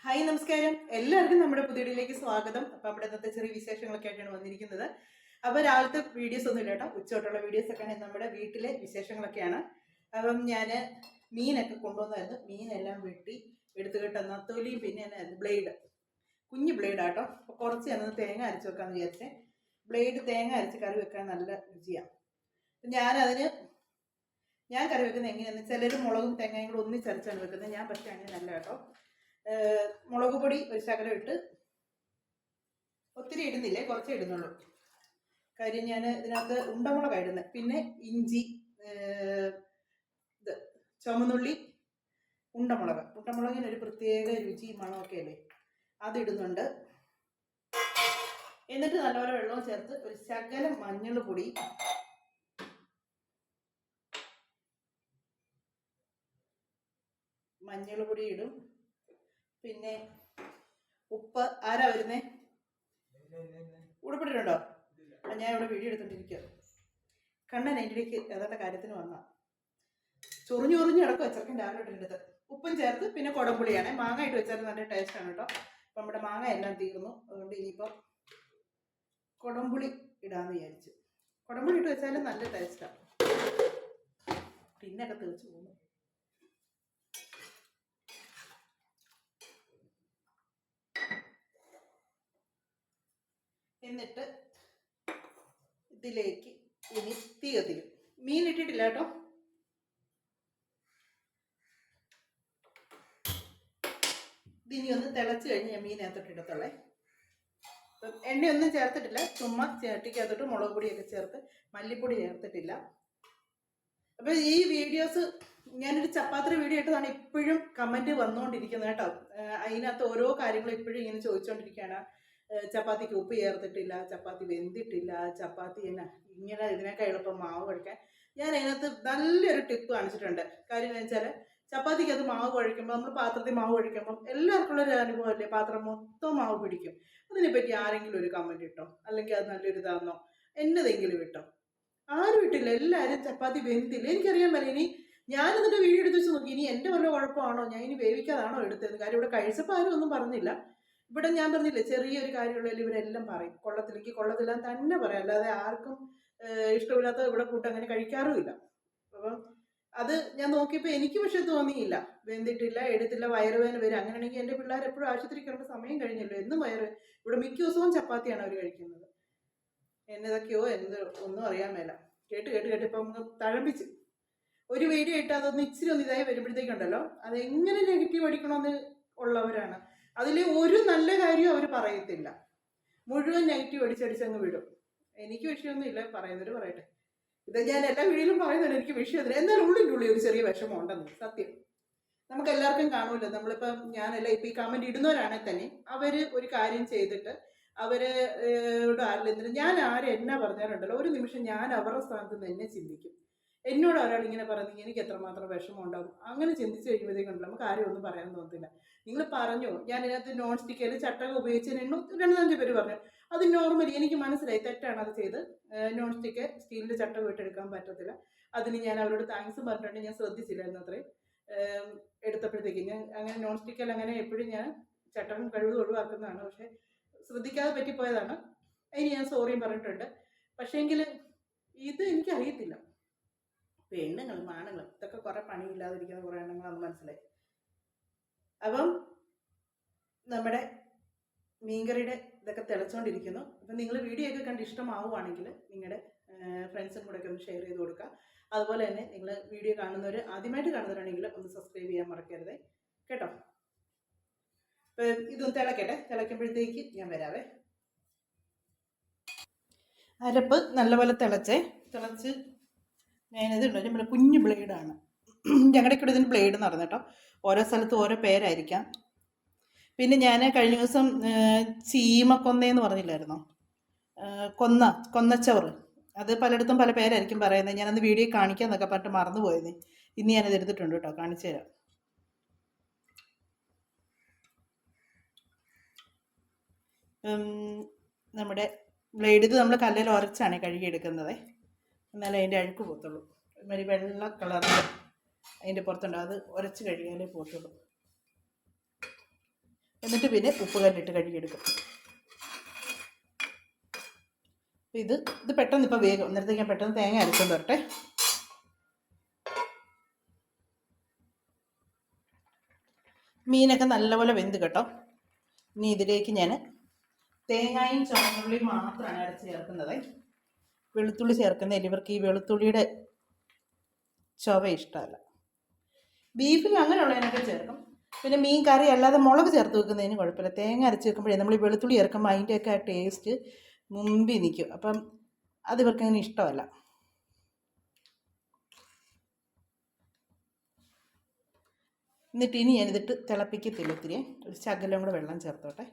Hi നമസ്കാരം, എല്ലാവർക്കും നമ്മുടെ പുതിയ വീഡിയോയിലേക്ക് സ്വാഗതം. അപ്പം നമ്മുടെ ഇന്നത്തെ ചെറിയ വിശേഷങ്ങളൊക്കെ ആയിട്ടാണ് വന്നിരിക്കുന്നത്. അപ്പോൾ രാവിലത്തെ വീഡിയോസ് ഒന്നും ഇല്ല കേട്ടോ, ഉച്ചയോട്ടുള്ള വീഡിയോസ് ഒക്കെയാണ് നമ്മുടെ വീട്ടിലെ വിശേഷങ്ങളൊക്കെയാണ്. അപ്പം ഞാൻ മീനൊക്കെ കൊണ്ടുവന്നായിരുന്നു. മീനെല്ലാം വെട്ടി എടുത്തു കിട്ടുന്ന തൊലിയും പിന്നെ ബ്ലേഡ്, കുഞ്ഞു ബ്ലേഡാട്ടോ. അപ്പോൾ കുറച്ച് ഞാൻ തേങ്ങ അരച്ച് വെക്കാമെന്ന് വിചാരിച്ചേ. ബ്ലേഡ് തേങ്ങ അരച്ച് കറി വെക്കാൻ നല്ല രുചിയാണ്. ഞാൻ കറി വെക്കുന്നത് എങ്ങനെയാണെന്ന്, ചിലർ മുളകും തേങ്ങയും കൂടെ ഒന്നിച്ചരച്ചാണ് വെക്കുന്നത്. ഞാൻ പക്ഷേ അങ്ങനെയല്ല കേട്ടോ. മുളക് പൊടി ഒരു ശകലം ഇട്ട്, ഒത്തിരി ഇടുന്നില്ലേ, കുറച്ചേ ഇടുന്നുള്ളൂ. കാര്യം ഞാൻ ഇതിനകത്ത് ഉണ്ടമുളകാണ് ഇടുന്നത്. പിന്നെ ഇഞ്ചി, ഇത് ചുമന്നുള്ളി, ഉണ്ടമുളകിനൊരു പ്രത്യേക രുചി മണമൊക്കെ അല്ലേ, അതിടുന്നുണ്ട്. എന്നിട്ട് നല്ലപോലെ വെള്ളവും ചേർത്ത് ഒരു ശകലം മഞ്ഞൾപ്പൊടി, ഇടും. പിന്നെ ഉപ്പ്. ആരാ വരുന്നേ? ഉടുപ്പിട്ടിട്ടുണ്ടോ? ഞാൻ ഇവിടെ വീഡിയോ എടുത്തോണ്ടിരിക്കുക. കണ്ണൻ എൻ്റെ ഇടയ്ക്ക് ഏതാണ്ട് കാര്യത്തിന് വന്നാ ചൊറിഞ്ഞു കിടക്കും. ചെറുക്കൻ രാവിലെ ഇട്ടെടുത്ത് ഉപ്പും ചേർത്ത്. പിന്നെ കുടംപുളിയാണ്, മാങ്ങ ഇട്ട് വെച്ചാൽ നല്ല ടേസ്റ്റാണ് കേട്ടോ. അപ്പം നമ്മുടെ മാങ്ങ എല്ലാം തീർന്നു. അതുകൊണ്ട് ഇനിയിപ്പം കുടംപുളി ഇടാന്ന് വിചാരിച്ചു. കുടംപുളി ഇട്ട് വെച്ചാലും നല്ല ടേസ്റ്റാണ്. പിന്നൊക്കെ തെളിച്ച് പോകുന്നു. എന്നിട്ട് ഇതിലേക്ക് ഇനി തീ കത്തിക്കും. മീൻ ഇട്ടിട്ടില്ല കേട്ടോ. ഇതിനി ഒന്ന് തിളച്ച് കഴിഞ്ഞ് ഞാൻ മീനകത്തോട്ട് ഇടത്തുള്ളേ. അപ്പം എണ്ണയൊന്നും ചേർത്തിട്ടില്ല, ചുമ്മാ ചട്ടിക്കകത്തോട്ട് മുളക് പൊടിയൊക്കെ ചേർത്ത്, മല്ലിപ്പൊടി ചേർത്തിട്ടില്ല. അപ്പം ഈ വീഡിയോസ് ഞാനൊരു ചപ്പാത്തി വീഡിയോ ഇട്ടതാണ്. ഇപ്പോഴും കമൻറ്റ് വന്നുകൊണ്ടിരിക്കുന്നത് കേട്ടോ. അതിനകത്ത് ഓരോ കാര്യങ്ങളും ഇപ്പോഴും ഇങ്ങനെ ചോദിച്ചുകൊണ്ടിരിക്കുകയാണ്. ചപ്പാത്തിക്ക് ഉപ്പ് ചേർത്തിട്ടില്ല, ചപ്പാത്തി വെന്തിട്ടില്ല, ചപ്പാത്തി ഇങ്ങനെ ഇതിനൊക്കെ എളുപ്പം മാവ് കുഴക്കാൻ. ഞാൻ അതിനകത്ത് നല്ലൊരു ടിപ്പ് കാണിച്ചിട്ടുണ്ട്. കാര്യം എന്ന് വെച്ചാൽ, ചപ്പാത്തിക്ക് അത് മാവ് കുഴയ്ക്കുമ്പോൾ, നമ്മൾ പാത്രത്തിൽ മാവ് കുഴയ്ക്കുമ്പോൾ എല്ലാവർക്കും ഉള്ളൊരു അനുഭവമല്ലേ, പാത്രം മൊത്തം മാവ് പിടിക്കും. അതിനെപ്പറ്റി ആരെങ്കിലും ഒരു കമൻറ്റ് ഇട്ടോ, അല്ലെങ്കിൽ അത് നല്ലൊരു ഇതാണെന്നോ എന്നതെങ്കിലും ഇട്ടോ. ആരും ഇട്ടില്ല. എല്ലാവരും ചപ്പാത്തി വെന്തില്ല. എനിക്കറിയാൻ പറ്റില്ല. ഇനി ഞാനിതിൻ്റെ വീഡിയോ എടുത്ത് വെച്ച് നോക്കി, ഇനി എൻ്റെ വല്ല കുഴപ്പമാണോ, ഞാൻ ഇനി വേവിക്കാതാണോ എടുത്തത്. കാര്യം ഇവിടെ കഴിച്ചപ്പോൾ ആരും ഒന്നും പറഞ്ഞില്ല. ഇവിടെ ഞാൻ പറഞ്ഞില്ലേ, ചെറിയൊരു കാര്യമുള്ളതിൽ ഇവരെല്ലാം പറയും. കൊള്ളത്തില്ലാന്ന് തന്നെ പറയാം. അല്ലാതെ ആർക്കും ഇഷ്ടമില്ലാത്ത ഇവിടെ കൂട്ട് അങ്ങനെ കഴിക്കാറുമില്ല. അപ്പം അത് ഞാൻ നോക്കിയപ്പോൾ എനിക്ക് പക്ഷെ തോന്നിയില്ല, വെന്തിട്ടില്ല, എടുത്തില്ല, വയറുവേദന വരും. അങ്ങനെയാണെങ്കിൽ എൻ്റെ പിള്ളേർ എപ്പോഴും ആശുപത്രിക്ക് വരേണ്ട സമയം കഴിഞ്ഞല്ലോ. എന്നും ഇവിടെ മിക്ക ദിവസവും ചപ്പാത്തിയാണ് അവർ കഴിക്കുന്നത്. എന്നതൊക്കെയോ ഒന്നും അറിയാൻ മേല. കേട്ട് ഇപ്പം ഒന്ന് തഴമ്പിച്ച് ഒരു വീഡിയോ ഇട്ട് അതൊന്ന് ഇച്ചിരി ഒന്ന് ഇതായി വരുമ്പോഴത്തേക്കുണ്ടല്ലോ, അതെങ്ങനെ നെഗറ്റീവ് അടിക്കണമെന്ന് ഉള്ളവരാണ്. അതിൽ ഒരു നല്ല കാര്യവും അവർ പറയത്തില്ല. മുഴുവൻ നെഗറ്റീവ് അടിച്ചങ്ങ് വിടും. എനിക്ക് വിഷയമൊന്നുമില്ല, പറയുന്നവർ പറയട്ടെ. ഇത് ഞാൻ എല്ലാ വീഡിയോയിലും പറയുന്നുണ്ട്, എനിക്ക് വിഷയമില്ല. എന്നാലും ഉള്ളിൽ ഒരു ചെറിയ വിഷമം ഉണ്ടെന്ന് സത്യം. നമുക്ക് എല്ലാവർക്കും കാണുമല്ലോ. നമ്മളിപ്പം ഞാനെല്ലാം ഇപ്പം ഈ കമൻറ്റ് ഇടുന്നവരാണെങ്കിൽ തന്നെ അവർ ഒരു കാര്യം ചെയ്തിട്ട് ആരില്ലെന്നില്ല, ഞാൻ എന്നാ പറഞ്ഞാലുണ്ടല്ലോ, ഒരു നിമിഷം ഞാൻ അവരുടെ സ്ഥാനത്ത് നിന്ന് എന്നെ ചിന്തിക്കും. എന്നോട് ഒരാൾ ഇങ്ങനെ പറയുന്നെങ്കിൽ എനിക്ക് എത്രമാത്രം വിഷമം ഉണ്ടാകും. അങ്ങനെ ചിന്തിച്ച് കഴിയുമ്പോഴത്തേക്കുണ്ടല്ലോ നമുക്ക് ആരും ഒന്നും പറയാൻ തോന്നത്തില്ല. നിങ്ങൾ പറഞ്ഞു, ഞാൻ ഇതിനകത്ത് നോൺ സ്റ്റിക്കിൽ ചട്ടകം ഉപയോഗിച്ചതിന് 2-5 പേര് പറഞ്ഞു. അത് നോർമലി എനിക്ക് മനസ്സിലായി, തെറ്റാണ് അത് ചെയ്ത്. നോൺ സ്റ്റിക്ക് സ്റ്റീലിൻ്റെ ചട്ടകം ഇട്ടെടുക്കാൻ പറ്റത്തില്ല. അതിന് ഞാൻ അവരോട് താങ്ക്സും പറഞ്ഞിട്ടുണ്ട്. ഞാൻ ശ്രദ്ധിച്ചില്ലായിരുന്നു അത്രയും എടുത്തപ്പോഴത്തേക്ക്. ഞാൻ അങ്ങനെ നോൺ സ്റ്റിക്കിൽ അങ്ങനെ എപ്പോഴും ഞാൻ ചട്ടകം കഴിവ് ഒഴിവാക്കുന്നതാണ്. പക്ഷേ ശ്രദ്ധിക്കാതെ പറ്റിപ്പോയതാണ്. അതിന് ഞാൻ സോറിയും പറഞ്ഞിട്ടുണ്ട്. പക്ഷേങ്കിൽ ഇത് എനിക്കറിയത്തില്ല. പെണ്ണുങ്ങളും ആണുങ്ങളും ഇതൊക്കെ കുറേ പണിയില്ലാതിരിക്കുന്ന കുറേ എണ്ണങ്ങളാണെന്ന് മനസ്സിലായി. അപ്പം നമ്മുടെ മീൻകറിയുടെ ഇതൊക്കെ തിളച്ചുകൊണ്ടിരിക്കുന്നു. അപ്പം നിങ്ങൾ വീഡിയോ ഒക്കെ കണ്ട് ഇഷ്ടമാവുകയാണെങ്കിൽ നിങ്ങളുടെ ഫ്രണ്ട്സിനും കൂടെ ഒക്കെ ഒന്ന് ഷെയർ ചെയ്ത് കൊടുക്കുക. അതുപോലെ തന്നെ നിങ്ങൾ വീഡിയോ കാണുന്നവർ, ആദ്യമായിട്ട് കാണുന്നവരാണെങ്കിൽ ഒന്ന് സബ്സ്ക്രൈബ് ചെയ്യാൻ മറക്കരുത് കേട്ടോ. അപ്പം ഇതൊന്ന് തിളയ്ക്കുമ്പോഴത്തേക്ക് ഞാൻ വരാവേ. അരപ്പ് നല്ലപോലെ തിളച്ച് ഞാനിതുണ്ട്, നമ്മുടെ കുഞ്ഞു ബ്ലേഡാണ്. ഞങ്ങളുടെ കൂടെ ഇതിന് ബ്ലേഡ് നടന്നു കേട്ടോ. ഓരോ സ്ഥലത്തും ഓരോ പേരായിരിക്കാം. പിന്നെ ഞാൻ കഴിഞ്ഞ ദിവസം ചീമക്കൊന്നയെന്ന് പറഞ്ഞില്ലായിരുന്നോ, കൊന്നച്ചോറ്. അത് പലയിടത്തും പല പേരായിരിക്കും പറയുന്നത്. ഞാനന്ന് വീഡിയോ കാണിക്കാമെന്നൊക്കെ പറഞ്ഞിട്ട് മറന്നുപോയത്. ഇന്ന് ഞാനത് എടുത്തിട്ടുണ്ട് കേട്ടോ, കാണിച്ചു തരാം. നമ്മുടെ ബ്ലേഡ് ഇത് നമ്മൾ കല്ലിൽ ഉരച്ചാണ് കഴുകിയെടുക്കുന്നത്. എന്നാലേ അതിൻ്റെ അഴുക്ക് പോകത്തുള്ളൂ. ഒരുമാതിരി വെള്ള കളറിൽ അതിൻ്റെ പുറത്തുണ്ട്, അത് ഉരച്ച് കഴുകിയാലേ പോകത്തുള്ളൂ. എന്നിട്ട് പിന്നെ ഉപ്പ് കല്ലിട്ട് കഴുകിയെടുക്കും. ഇത് പെട്ടെന്ന് ഇപ്പോൾ വേഗം. അന്നേരത്തേക്ക് ഞാൻ പെട്ടെന്ന് തേങ്ങ അരച്ചുകൊണ്ട് വരട്ടെ. മീനൊക്കെ നല്ലപോലെ വെന്ത് കേട്ടോ. ഇനി ഇതിലേക്ക് ഞാൻ തേങ്ങയും ചുവന്നുള്ളിയും മാത്രമാണ് അരച്ച് ചേർക്കുന്നത്. വെളുത്തുള്ളി ചേർക്കുന്നതിൽ ഇവർക്ക് ഈ വെളുത്തുള്ളിയുടെ ചുവ ഇഷ്ടമല്ല. ബീഫിൽ അങ്ങനെയുള്ളതിനൊക്കെ ചേർക്കും. പിന്നെ മീൻ കറി അല്ലാതെ മുളക് ചേർത്ത് വെക്കുന്നതിന് കുഴപ്പമില്ല. തേങ്ങ അരച്ച് വെക്കുമ്പോഴേ നമ്മൾ ഈ വെളുത്തുള്ളി ചേർക്കുമ്പോൾ അതിൻ്റെയൊക്കെ ആ ടേസ്റ്റ് മുമ്പിൽ നിൽക്കും. അപ്പം അത് ഇവർക്ക് അങ്ങനെ ഇഷ്ടമല്ല. എന്നിട്ട് ഇനി ഞാനിതിട്ട് തിളപ്പിക്കത്തില്ല. ഒത്തിരി ഒരു ശകലം കൂടെ വെള്ളം ചേർത്തോട്ടെ.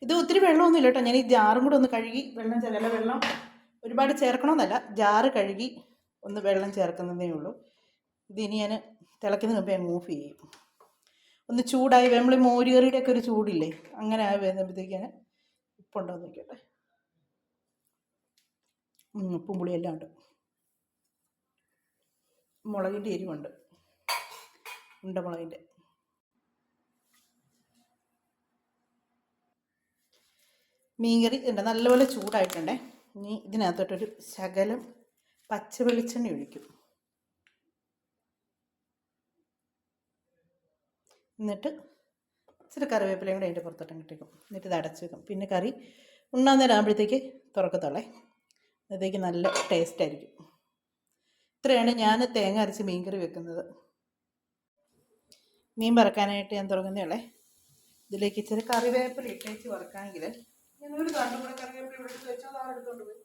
ഇത് ഒത്തിരി വെള്ളമൊന്നുമില്ല കേട്ടോ. ഞാൻ ഈ ജാറും കൂടെ ഒന്ന് കഴുകി വെള്ളം ഒരുപാട് ചേർക്കണമെന്നല്ല, ജാറ് കഴുകി ഒന്ന് വെള്ളം ചേർക്കുന്നതേ ഉള്ളൂ. ഇതിനി ഞാൻ തിളയ്ക്കുന്നതിന് മുമ്പ് ഞാൻ ഓഫ് ചെയ്യും. ഒന്ന് ചൂടായി നമ്മൾ മോരുകറിയുടെയൊക്കെ ഒരു ചൂടില്ലേ, അങ്ങനെ ആയി വരുമ്പോഴത്തേക്കാണ് ഉപ്പുണ്ടോ എന്ന് നോക്കട്ടെ. ഉപ്പും പുളിയെല്ലാം ഉണ്ട്. മുളകിൻ്റെ എരിവുണ്ട്, ഉണ്ടമുളകിൻ്റെ. മീൻകറി ഉണ്ട്, നല്ലപോലെ ചൂടായിട്ടുണ്ടേ. ഇനി ഇതിനകത്തോട്ടൊരു ശകലം പച്ച വെളിച്ചെണ്ണ ഒഴിക്കും. എന്നിട്ട് ഇച്ചിരി കറിവേപ്പിലയും കൂടെ അതിൻ്റെ പുറത്തോട്ട് ഇട്ടേക്കും. എന്നിട്ട് ഇത് അടച്ച് വെക്കും. പിന്നെ കറി ഉണ്ണാൻ നേരം ആകുമ്പോഴത്തേക്ക് തുറക്കത്തുള്ളേ. അപ്പോഴത്തേക്ക് നല്ല ടേസ്റ്റായിരിക്കും. ഇത്രയാണ് ഞാൻ തേങ്ങ അരച്ച് മീൻ കറി വെക്കുന്നത്. മീൻ വറക്കാനായിട്ട് ഞാൻ തുടങ്ങുന്നേ ഉള്ളേ. ഇതിലേക്ക് ഇച്ചിരി കറിവേപ്പില ഇട്ടേച്ച് വറക്കാമെങ്കിൽ ഞങ്ങളൊരു കണ്ടുകൂടെ കറിവേപ്പില എടുത്ത് വെച്ചാൽ എടുത്തോണ്ട് പോയി.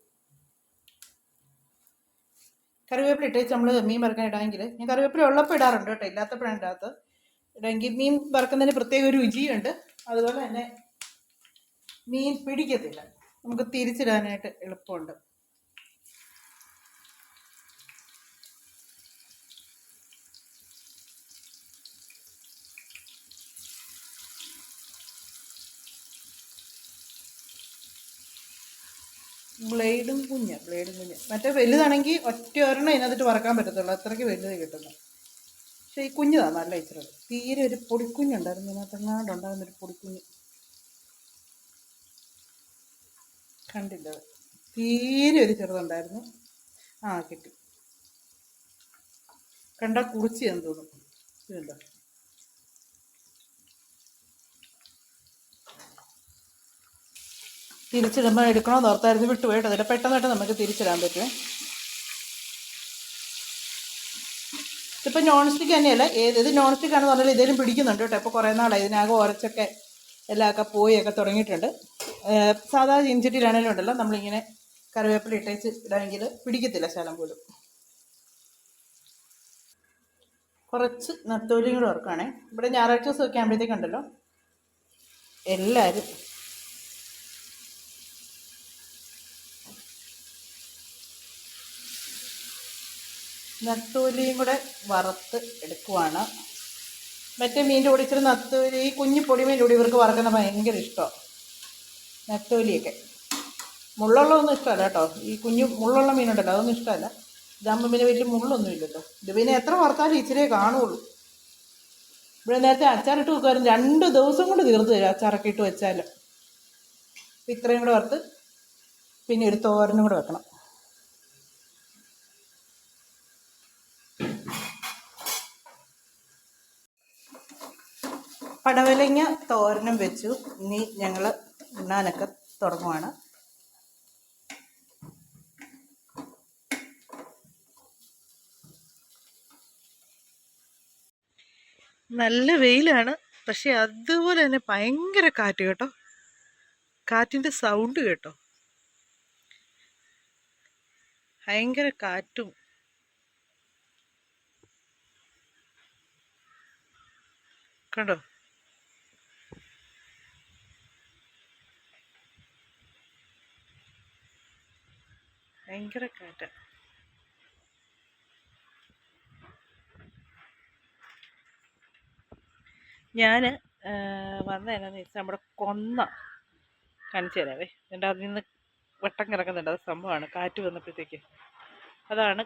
കറിവേപ്പില ഇട്ടേച്ച് നമ്മൾ മീൻ വറക്കാൻ ഇടാമെങ്കിൽ, ഞാൻ കറിവേപ്പില ഉള്ളപ്പോൾ ഇടാറുണ്ട് കേട്ടോ, ഇല്ലാത്തപ്പോഴാണ് ഇടാത്തത്. ഇടെങ്കിൽ മീൻ വറക്കുന്നതിന് പ്രത്യേക ഒരു രുചിയുണ്ട്. അതുപോലെ തന്നെ മീൻ പിടിക്കത്തില്ല, നമുക്ക് തിരിച്ചിടാനായിട്ട് എളുപ്പമുണ്ട്. ബ്ലേഡും കുഞ്ഞ് മറ്റേ വലുതാണെങ്കിൽ ഒറ്റ ഒരെണ്ണം ഇതിനകത്തിട്ട് വറക്കാൻ പറ്റത്തുള്ളൂ, അത്രയ്ക്ക് വലുത് കിട്ടുന്നു. പക്ഷേ ഈ കുഞ്ഞതാണ് നല്ല ഇച്ചിരി. തീരെ ഒരു പൊടിക്കുഞ്ഞുണ്ടായിരുന്നു ഇതിനകത്തെങ്ങാണ്ടുണ്ടാകുന്നൊരു പൊടിക്കുഞ്ഞ്, കണ്ടില്ല? തീരെ ഒരു ചെറുതുണ്ടായിരുന്നു. കിട്ടി. കണ്ടാൽ കുറിച്ച് എന്ന് തോന്നും. ഇതുണ്ടോ? തിരിച്ചിടുമ്പോൾ എടുക്കണമെന്ന് ഓർത്തായിരുന്നു, വിട്ടുപോയിട്ട്. അതിൽ പെട്ടെന്നായിട്ട് നമുക്ക് തിരിച്ചിടാൻ പറ്റുമേ. ഇതിപ്പോൾ നോൺ സ്റ്റിക്ക് തന്നെയല്ല, ഏത് നോൺ സ്റ്റിക്ക് ആണെന്ന് പറഞ്ഞാൽ ഇതേലും പിടിക്കുന്നുണ്ട് കേട്ടോ. ഇപ്പോൾ കുറേ നാളായി ഇതിനാകെ ഉരച്ചൊക്കെ എല്ലാമൊക്കെ പോയൊക്കെ തുടങ്ങിയിട്ടുണ്ട്. സാധാ ചീൻചട്ടിയിലാണെങ്കിലും ഉണ്ടല്ലോ, നമ്മളിങ്ങനെ കറിവേപ്പില ഇട്ടേച്ച് ഇടാമെങ്കിൽ പിടിക്കത്തില്ല ശകലം പോലും. കുറച്ച് നത്തോലിയും കൂടെ ഓർക്കുകയാണേ. ഇവിടെ ഞായറാഴ്ച ദിവസമൊക്കെ ആകുമ്പോഴത്തേക്കുണ്ടല്ലോ എല്ലാവരും നത്തോലിയും കൂടെ വറുത്ത് എടുക്കുവാണ്. മറ്റേ മീൻ്റെ കൂടെ ഇച്ചിരി നത്തോലി, ഈ കുഞ്ഞു പൊടിമീൻ്റെ കൂടി ഇവർക്ക് വറക്കുന്ന ഭയങ്കര ഇഷ്ടമാണ്. നത്തോലിയൊക്കെ മുള്ളുള്ളതൊന്നും ഇഷ്ടമല്ല കേട്ടോ. ഈ കുഞ്ഞു മുള്ളുള്ള മീനുണ്ടല്ലോ, അതൊന്നും ഇഷ്ടമല്ല. ഇതാകുമ്പോൾ പിന്നെ വലിയ മുള്ളൊന്നും ഇല്ലല്ലോ. ഇത് പിന്നെ എത്ര വറുത്താലും ഇച്ചിരിയേ കാണുകയുള്ളൂ. ഇവിടെ നേരത്തെ അച്ചാറിട്ട് വെക്കുമായിരുന്നു, 2 ദിവസം കൊണ്ട് തീർത്ത് തരും അച്ചാറൊക്കെ ഇട്ട് വെച്ചാൽ. ഇത്രയും കൂടെ വറുത്ത് പിന്നെ ഒരു തോരനും കൂടെ വെക്കണം. പടവലങ്ങ തോരനും വെച്ചു. ഇനി ഞങ്ങൾ ഉണ്ണാനൊക്കെ തുടങ്ങുവാണ്. നല്ല വെയിലാണ്, പക്ഷെ അതുപോലെ തന്നെ ഭയങ്കര കാറ്റ് കേട്ടോ. കാറ്റിൻ്റെ സൗണ്ട് കേട്ടോ, ഭയങ്കര കാറ്റും. കണ്ടോ? ഭയങ്കര കാറ്റ. ഞാൻ വന്നതെന്നു വെച്ചാൽ നമ്മുടെ കൊന്ന കാണിച്ചു തരാവേ. എന്നിട്ട് അതിൽ നിന്ന് വെട്ടം കിടക്കുന്നുണ്ട്, അത് സംഭവമാണ് കാറ്റ് വന്നപ്പോഴത്തേക്ക്. അതാണ്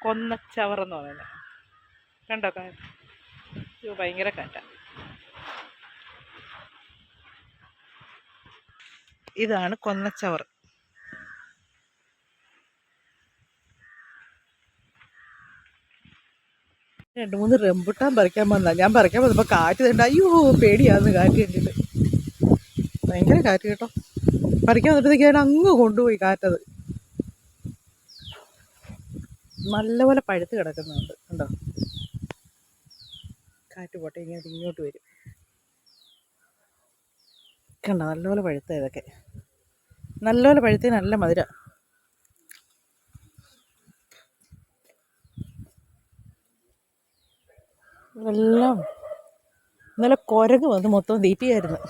കൊന്നച്ചവറെന്ന് പറയുന്നത്. കണ്ടോ? ഇത് ഭയങ്കര കാറ്റ. ഇതാണ് കൊന്നച്ചവർ. രണ്ട് മൂന്ന് റംബുട്ടാൻ പറിക്കാൻ വന്നാ. ഞാൻ പറിക്കാൻ വന്നപ്പോൾ കാറ്റ് തണ്ട. അയ്യോ പേടിയാന്ന് കാറ്റ് കണ്ടിട്ട്. ഭയങ്കര കാറ്റ് കേട്ടോ. പറിക്കാൻ വന്നപ്പോഴത്തേക്കാണ് അങ്ങ് കൊണ്ടുപോയി കാറ്റത്. നല്ലപോലെ പഴുത്ത് കിടക്കുന്നുണ്ട് കണ്ടോ. കാറ്റ് പോട്ടെ, ഇനി അത് ഇങ്ങോട്ട് വരും. കണ്ടോ നല്ലപോലെ പഴുത്ത. ഇതൊക്കെ നല്ലപോലെ പഴുത്ത, നല്ല മധുര. എല്ലാം ഇന്നലെ കുരങ്ങ് വന്ന് മൊത്തം തീറ്റിയായിരുന്നു.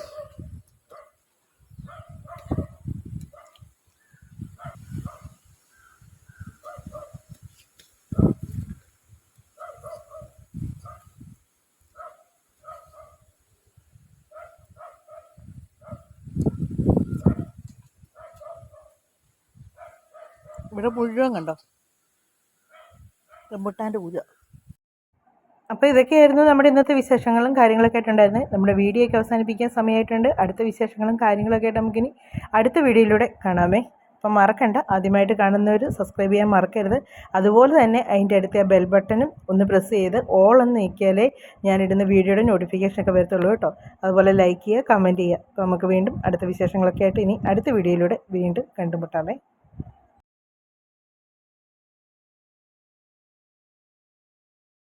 ഇവിടെ മുഴുവൻ കണ്ടോ റംബുട്ടാൻ്റെ പൂജ. അപ്പോൾ ഇതൊക്കെയായിരുന്നു നമ്മുടെ ഇന്നത്തെ വിശേഷങ്ങളും കാര്യങ്ങളൊക്കെ ആയിട്ടുണ്ടായിരുന്നത്. നമ്മുടെ വീഡിയോ ഒക്കെ അവസാനിപ്പിക്കാൻ സമയമായിട്ടുണ്ട്. അടുത്ത വിശേഷങ്ങളും കാര്യങ്ങളൊക്കെ ആയിട്ട് നമുക്കിനി അടുത്ത വീഡിയോയിലൂടെ കാണാമേ. അപ്പം മറക്കണ്ട, ആദ്യമായിട്ട് കാണുന്നവർ സബ്സ്ക്രൈബ് ചെയ്യാൻ മറക്കരുത്. അതുപോലെ തന്നെ അതിൻ്റെ അടുത്ത ബെൽ ബട്ടണും ഒന്ന് പ്രസ് ചെയ്ത് ഓൾ എന്ന് നീക്കിയാലേ ഞാനിടുന്ന വീഡിയോയുടെ നോട്ടിഫിക്കേഷനൊക്കെ വരത്തുള്ളൂ കേട്ടോ. അതുപോലെ ലൈക്ക് ചെയ്യുക, കമൻറ്റ് ചെയ്യുക. അപ്പോൾ നമുക്ക് വീണ്ടും അടുത്ത വിശേഷങ്ങളൊക്കെ ആയിട്ട് ഇനി അടുത്ത വീഡിയോയിലൂടെ വീണ്ടും കണ്ടുമുട്ടാമേ.